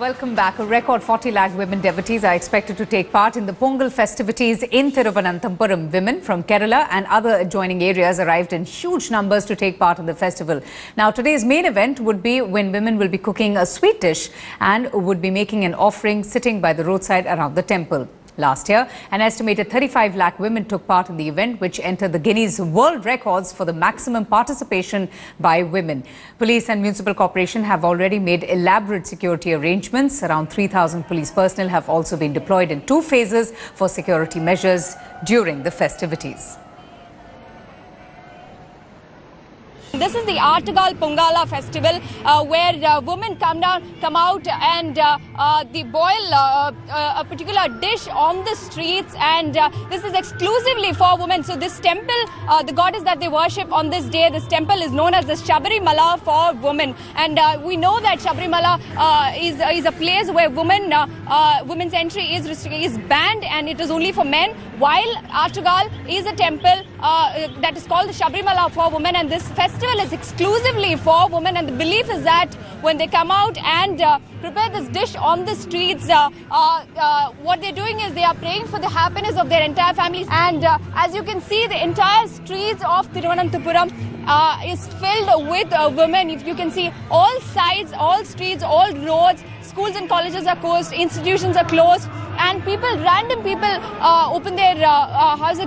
Welcome back. A record 40 lakh women devotees are expected to take part in the Pongal festivities in Thiruvananthapuram. Women from Kerala and other adjoining areas arrived in huge numbers to take part in the festival. Now, today's main event would be when women will be cooking a sweet dish and would be making an offering sitting by the roadside around the temple. Last year, an estimated 35 lakh women took part in the event, which entered the Guinness World Records for the maximum participation by women. Police and municipal corporation have already made elaborate security arrangements. Around 3,000 police personnel have also been deployed in 2 phases for security measures during the festivities. This is the Artagal Pongala festival where women come out and they boil a particular dish on the streets, and this is exclusively for women. So this temple, the goddess that they worship on this day, this temple is known as the Sabarimala for women. And we know that Sabarimala is a place where women's entry is banned and it is only for men, while Artagal is a temple that is called the Sabarimala for women, and this festival is exclusively for women. And the belief is that when they come out and prepare this dish on the streets, what they're doing is they are praying for the happiness of their entire families. And as you can see, the entire streets of Thiruvananthapuram is filled with women. If you can see, all sides, all streets, all roads, schools and colleges are closed, institutions are closed, and random people open their house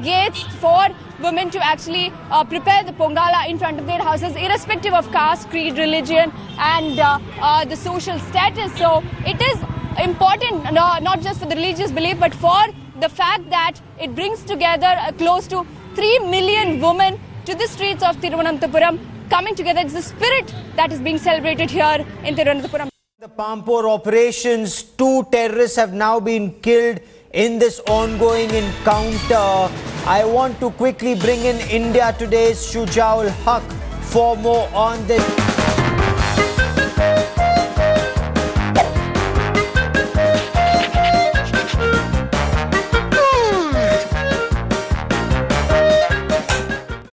gates for women to actually prepare the Pongala in front of their houses, irrespective of caste, creed, religion, and the social status. So it is important, not just for the religious belief, but for the fact that it brings together close to 3 million women to the streets of Thiruvananthapuram, coming together. It's the spirit that is being celebrated here in Thiruvananthapuram. The Pampore operations, 2 terrorists have now been killed in this ongoing encounter. I want to quickly bring in India Today's Shujaul Haq for more on this.